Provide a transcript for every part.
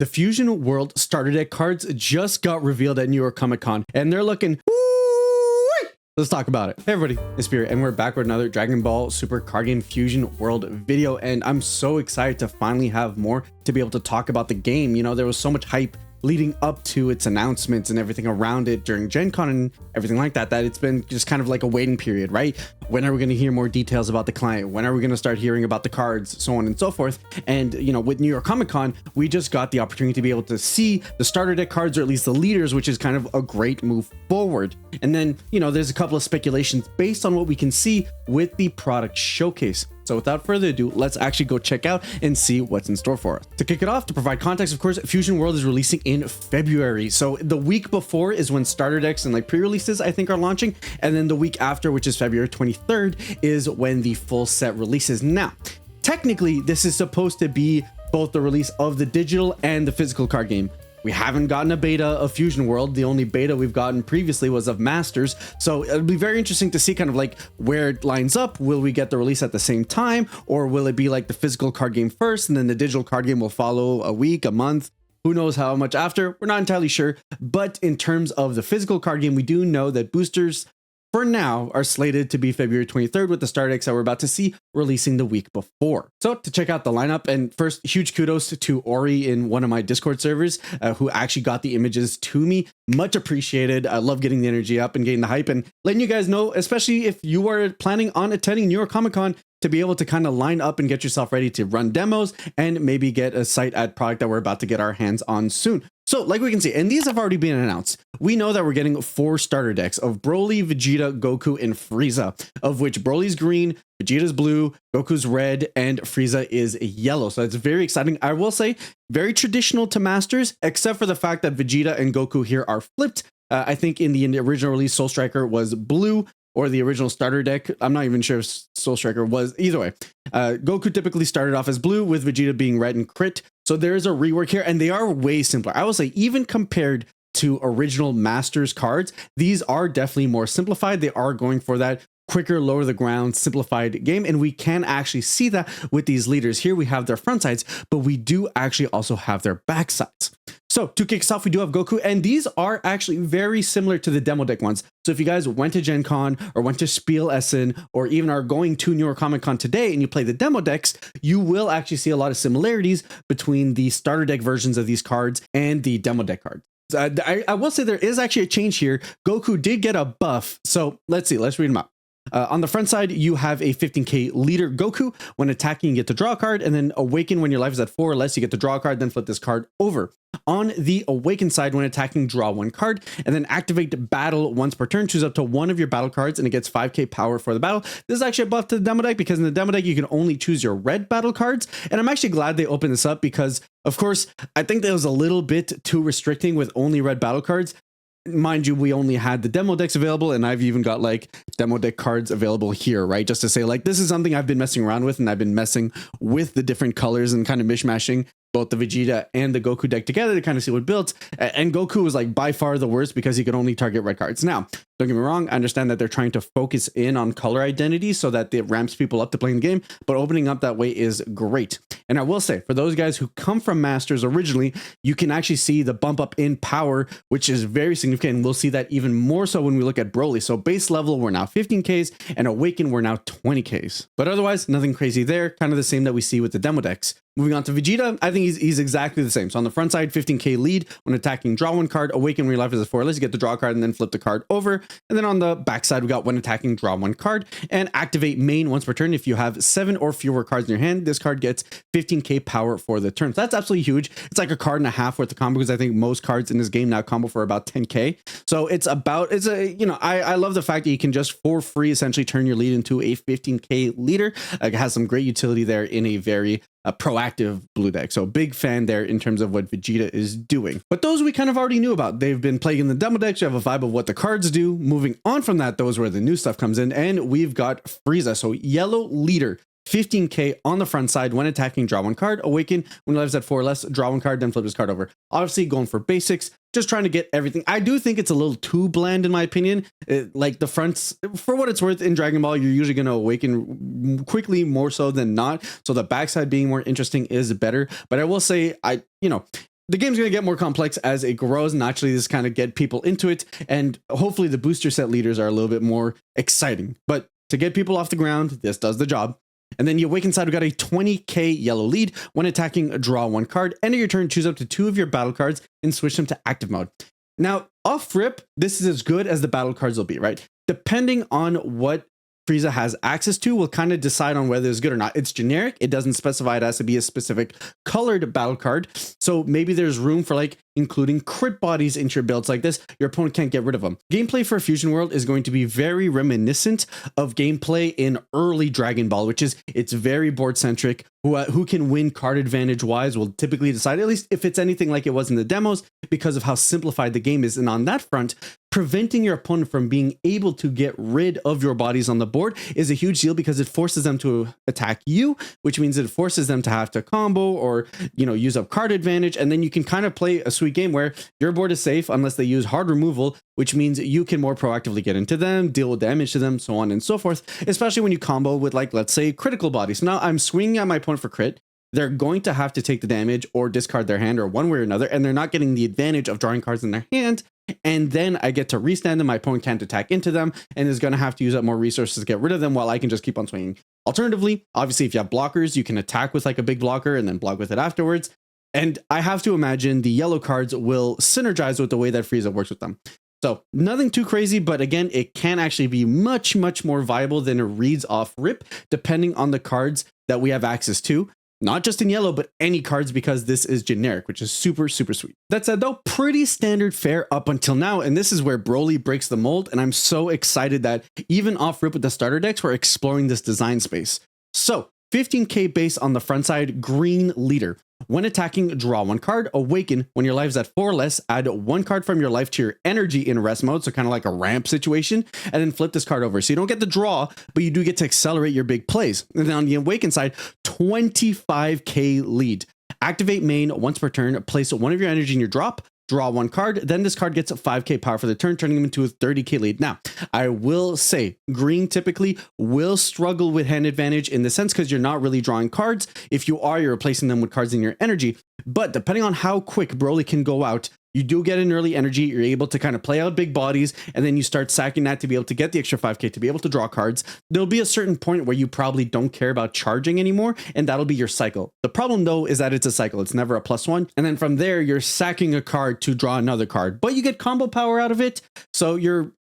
The Fusion World Starter Deck cards just got revealed at New York Comic Con, and they're looking woo. Let's talk about it. Hey everybody, Espira, and we're back with another Dragon Ball Super Card Game Fusion World video, and I'm so excited to finally have more to be able to talk about the game. You know, there was so much hype leading up to its announcements and everything around it during Gen Con and everything like that, that it's been just kind of like a waiting period, right? When are we going to hear more details about the client? When are we going to start hearing about the cards, so on and so forth? And, you know, with New York Comic Con, we just got the opportunity to be able to see the starter deck cards, or at least the leaders, which is kind of a great move forward. And then, you know, there's a couple of speculations based on what we can see with the product showcase. So without further ado, let's actually go check out and see what's in store for us. To kick it off, to provide context, of course, Fusion World is releasing in February. So the week before is when starter decks and like pre-releases, I think, are launching. And then the week after, which is February 23rd, is when the full set releases. Now, technically, this is supposed to be both the release of the digital and the physical card game. We haven't gotten a beta of Fusion World. The only beta we've gotten previously was of Masters. So it'll be very interesting to see kind of like where it lines up. Will we get the release at the same time, or will it be like the physical card game first and then the digital card game will follow a week, a month? Who knows how much after? We're not entirely sure. But in terms of the physical card game, we do know that boosters for now are slated to be February 23rd, with the starter decks that we're about to see releasing the week before. So to check out the lineup, and first, huge kudos to Ori in one of my Discord servers who actually got the images to me. Much appreciated. I love getting the energy up and getting the hype and letting you guys know, especially if you are planning on attending New York Comic Con, to be able to kind of line up and get yourself ready to run demos and maybe get a sight at product that we're about to get our hands on soon. So like we can see, and these have already been announced, we know that we're getting 4 starter decks of Broly, Vegeta, Goku, and Frieza, of which Broly's green, Vegeta's blue, Goku's red, and Frieza is yellow. So it's very exciting. I will say very traditional to Masters, except for the fact that Vegeta and Goku here are flipped. I think in the original release, Soul Striker was blue, or the original starter deck. I'm not even sure if Soul Striker was. Either way, Goku typically started off as blue, with Vegeta being red and crit. So there is a rework here, and they are way simpler. I will say, even compared to original Masters cards, these are definitely more simplified. They are going for that quicker, lower the ground, simplified game. And we can actually see that with these leaders. Here we have their front sides, but we do actually also have their back sides. So to kick us off, we do have Goku, and these are actually very similar to the demo deck ones. So if you guys went to Gen Con or went to Spiel Essen, or even are going to New York Comic Con today and you play the demo decks, you will actually see a lot of similarities between the starter deck versions of these cards and the demo deck cards. I will say there is actually a change here. Goku did get a buff. So let's see, let's read them out. On the front side, you have a 15k leader Goku. When attacking, you get to draw a card, and then awaken when your life is at 4 or less, you get to draw a card, then flip this card over. On the awaken side, when attacking, draw 1 card, and then activate battle once per turn. Choose up to 1 of your battle cards, and it gets 5k power for the battle. This is actually a buff to the demo deck, because in the demo deck, you can only choose your red battle cards. And I'm actually glad they opened this up, because, of course, I think that was a little bit too restricting with only red battle cards. Mind you, we only had the demo decks available, and I've even got like demo deck cards available here, right? Just to say, like, this is something I've been messing around with, and I've been messing with the different colors and kind of mishmashing both the Vegeta and the Goku deck together to kind of see what builds. And Goku was like by far the worst, because he could only target red cards. Now, don't get me wrong, I understand that they're trying to focus in on color identity so that it ramps people up to playing the game, but opening up that way is great. And I will say, for those guys who come from Masters originally, you can actually see the bump up in power, which is very significant. And we'll see that even more so when we look at Broly. So base level, we're now 15Ks, and Awaken, we're now 20Ks. But otherwise, nothing crazy there. Kind of the same that we see with the demo decks. Moving on to Vegeta, I think he's exactly the same. So on the front side, 15k lead. When attacking, draw 1 card. Awaken when your life is at 4 less, you get to draw a card and then flip the card over. And then on the back side, we got when attacking, draw 1 card. And activate main once per turn. If you have 7 or fewer cards in your hand, this card gets 15k power for the turn. So that's absolutely huge. It's like a card and a half worth of combo, because I think most cards in this game now combo for about 10k. So it's you know, I love the fact that you can just for free essentially turn your lead into a 15k leader. It has some great utility there in a very proactive blue deck. So big fan there in terms of what Vegeta is doing. But those we kind of already knew about. They've been playing in the demo decks. You have a vibe of what the cards do. Moving on from that, those where the new stuff comes in, and we've got Frieza. So yellow leader, 15k on the front side. When attacking, draw 1 card. Awaken when lives at 4 or less, draw 1 card, then flip this card over. Obviously going for basics, just trying to get everything. I do think it's a little too bland in my opinion. Like the fronts, for what it's worth, in Dragon Ball, you're usually going to awaken quickly more so than not. So the backside being more interesting is better. But I will say, you know, the game's going to get more complex as it grows. Naturally, this kind of get people into it. And hopefully the booster set leaders are a little bit more exciting. But to get people off the ground, this does the job. And then you awaken side, we got a 20k yellow lead. When attacking, draw one card. End of your turn, choose up to 2 of your battle cards and switch them to active mode. Now, off rip, this is as good as the battle cards will be, right? Depending on what Frieza has access to will kind of decide on whether it's good or not. It's generic. It doesn't specify it has to be a specific colored battle card. So maybe there's room for like including crit bodies into your builds like this. Your opponent can't get rid of them. Gameplay for Fusion World is going to be very reminiscent of gameplay in early Dragon Ball, which is it's very board centric. Who can win card advantage wise will typically decide, at least if it's anything like it was in the demos, because of how simplified the game is. And on that front, preventing your opponent from being able to get rid of your bodies on the board is a huge deal because it forces them to attack you, which means it forces them to have to combo or, you know, use up card advantage. And then you can kind of play a sweet game where your board is safe unless they use hard removal, which means you can more proactively get into them, deal with damage to them, so on and so forth, especially when you combo with, like, let's say critical bodies. Now I'm swinging at my opponent for crit. They're going to have to take the damage or discard their hand or one way or another, and they're not getting the advantage of drawing cards in their hand. And then I get to restand them. My opponent can't attack into them and is going to have to use up more resources to get rid of them while I can just keep on swinging. Alternatively, obviously, if you have blockers, you can attack with like a big blocker and then block with it afterwards. And I have to imagine the yellow cards will synergize with the way that Frieza works with them. So nothing too crazy, but again, it can actually be much, much more viable than it reads off rip, depending on the cards that we have access to. Not just in yellow, but any cards, because this is generic, which is super, super sweet. That said, though, pretty standard fare up until now. And this is where Broly breaks the mold. And I'm so excited that even off rip with the starter decks, we're exploring this design space. So 15k base on the front side, green leader. When attacking, draw one card. Awaken. When your life is at 4 or less, add one card from your life to your energy in rest mode. So kind of like a ramp situation. And then flip this card over. So you don't get the draw, but you do get to accelerate your big plays. And then on the awaken side, 25k lead. Activate main once per turn. Place one of your energy in your drop. Draw one card, then this card gets a 5k power for the turn, turning him into a 30k lead. Now, I will say green typically will struggle with hand advantage in the sense because you're not really drawing cards. If you are, you're replacing them with cards in your energy. But depending on how quick Broly can go out, you do get an early energy. You're able to kind of play out big bodies, and then you start sacking that to be able to get the extra 5k to be able to draw cards. There'll be a certain point where you probably don't care about charging anymore, and that'll be your cycle. The problem, though, is that it's a cycle. It's never a +1. And then from there, you're sacking a card to draw another card, but you get combo power out of it. So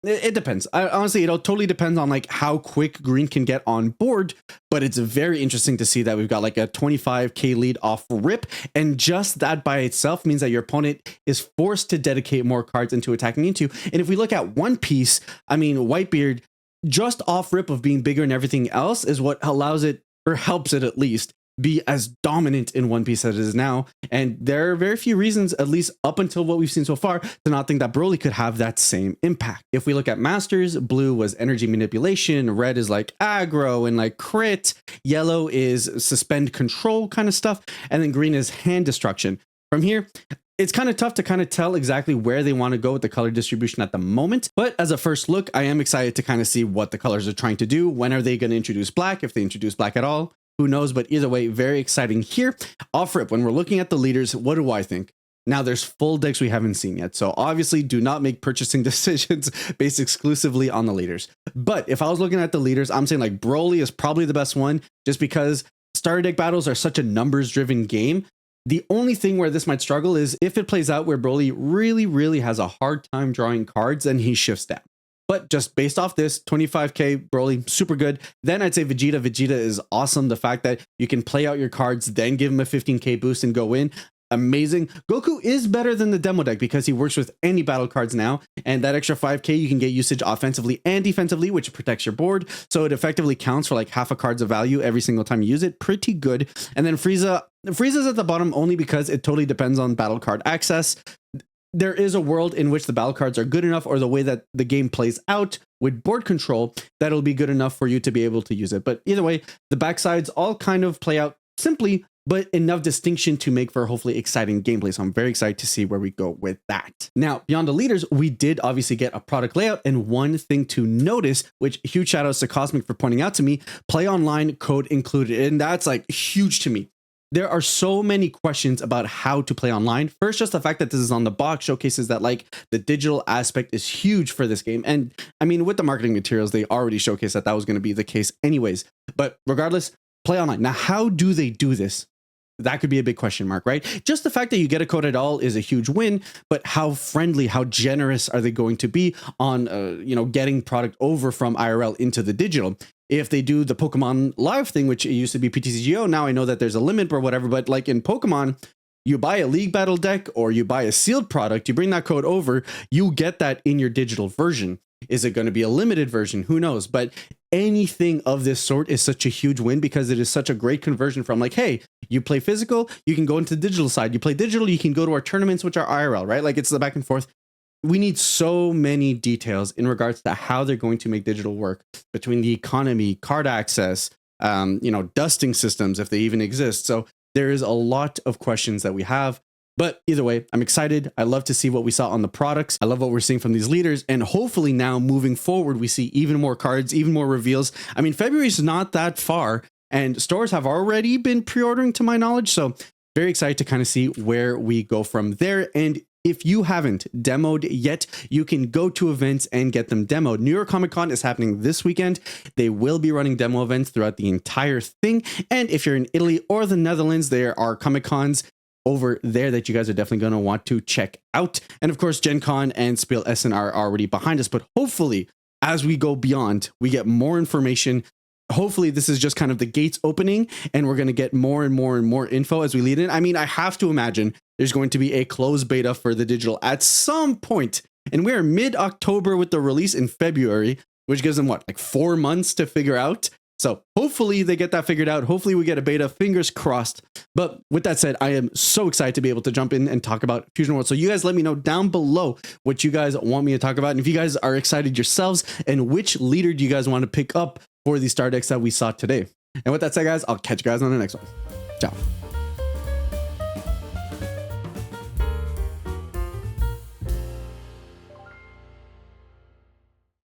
it depends. Honestly, it totally depends on like how quick green can get on board, but it's very interesting to see that we've got like a 25k lead off rip. And just that by itself means that your opponent is forced to dedicate more cards into attacking into. And if we look at One Piece, I mean, Whitebeard, just off rip of being bigger and everything else is what allows it, or helps it at least, be as dominant in One Piece as it is now. And there are very few reasons, at least up until what we've seen so far, to not think that Broly could have that same impact. If we look at Masters, blue was energy manipulation, red is like aggro and like crit, yellow is suspend control kind of stuff, and then green is hand destruction. From here, it's kind of tough to kind of tell exactly where they want to go with the color distribution at the moment. But as a first look, I am excited to kind of see what the colors are trying to do. When are they going to introduce black? If they introduce black at all, who knows? But either way, very exciting here. Off rip, when we're looking at the leaders, what do I think? Now, there's full decks we haven't seen yet. So obviously do not make purchasing decisions based exclusively on the leaders. But if I was looking at the leaders, I'm saying like Broly is probably the best one just because starter deck battles are such a numbers driven game. The only thing where this might struggle is if it plays out where Broly really, really has a hard time drawing cards and he shifts down. But just based off this, 25k Broly, super good. Then I'd say Vegeta. Vegeta is awesome. The fact that you can play out your cards, then give him a 15k boost and go in. Amazing. Goku is better than the demo deck because he works with any battle cards now. And that extra 5k, you can get usage offensively and defensively, which protects your board. So it effectively counts for like half a card's of value every single time you use it. Pretty good. And then Frieza's at the bottom only because it totally depends on battle card access. There is a world in which the battle cards are good enough, or the way that the game plays out with board control, that'll be good enough for you to be able to use it. But either way, the backsides all kind of play out simply, but enough distinction to make for hopefully exciting gameplay. So I'm very excited to see where we go with that. Now, beyond the leaders, we did obviously get a product layout, and one thing to notice, which huge shout outs to Cosmic for pointing out to me, play online code included. And that's like huge to me. there are so many questions about how to play online. First, just the fact that this is on the box showcases that like the digital aspect is huge for this game. And I mean, with the marketing materials, they already showcased that that was going to be the case anyways. But regardless, play online. Now, how do they do this? That could be a big question mark, right? Just the fact that you get a code at all is a huge win, but how friendly, how generous are they going to be on, getting product over from IRL into the digital? If they do the Pokemon Live thing, which it used to be PTCGO, now I know that there's a limit or whatever, but like in Pokemon, you buy a League Battle deck or you buy a sealed product, you bring that code over, you get that in your digital version. Is it going to be a limited version? Who knows? But anything of this sort is such a huge win because it is such a great conversion from like, hey, you play physical, you can go into the digital side. You play digital, you can go to our tournaments, which are IRL, right? Like it's the back and forth. We need so many details in regards to how they're going to make digital work between the economy, card access, dusting systems, if they even exist. So there is a lot of questions that we have. But either way, I'm excited. I love to see what we saw on the products. I love what we're seeing from these leaders. And hopefully now moving forward, we see even more cards, even more reveals. I mean, February is not that far and stores have already been pre-ordering to my knowledge. So very excited to kind of see where we go from there. And if you haven't demoed yet, you can go to events and get them demoed. New York Comic Con is happening this weekend. They will be running demo events throughout the entire thing. And if you're in Italy or the Netherlands, there are Comic Cons over there that you guys are definitely going to want to check out. And of course, Gen Con and Spiel Essen are already behind us, but hopefully as we go beyond, we get more information. Hopefully this is just kind of the gates opening and we're going to get more and more and more info as we lead in. I mean, I have to imagine there's going to be a closed beta for the digital at some point. And we are mid-October with the release in February, which gives them what, like 4 months to figure out. So hopefully they get that figured out. Hopefully we get a beta, fingers crossed. But with that said, I am so excited to be able to jump in and talk about Fusion World. So you guys let me know down below what you guys want me to talk about. And if you guys are excited yourselves and which leader do you guys want to pick up for the star decks that we saw today. And with that said, guys, I'll catch you guys on the next one. Ciao.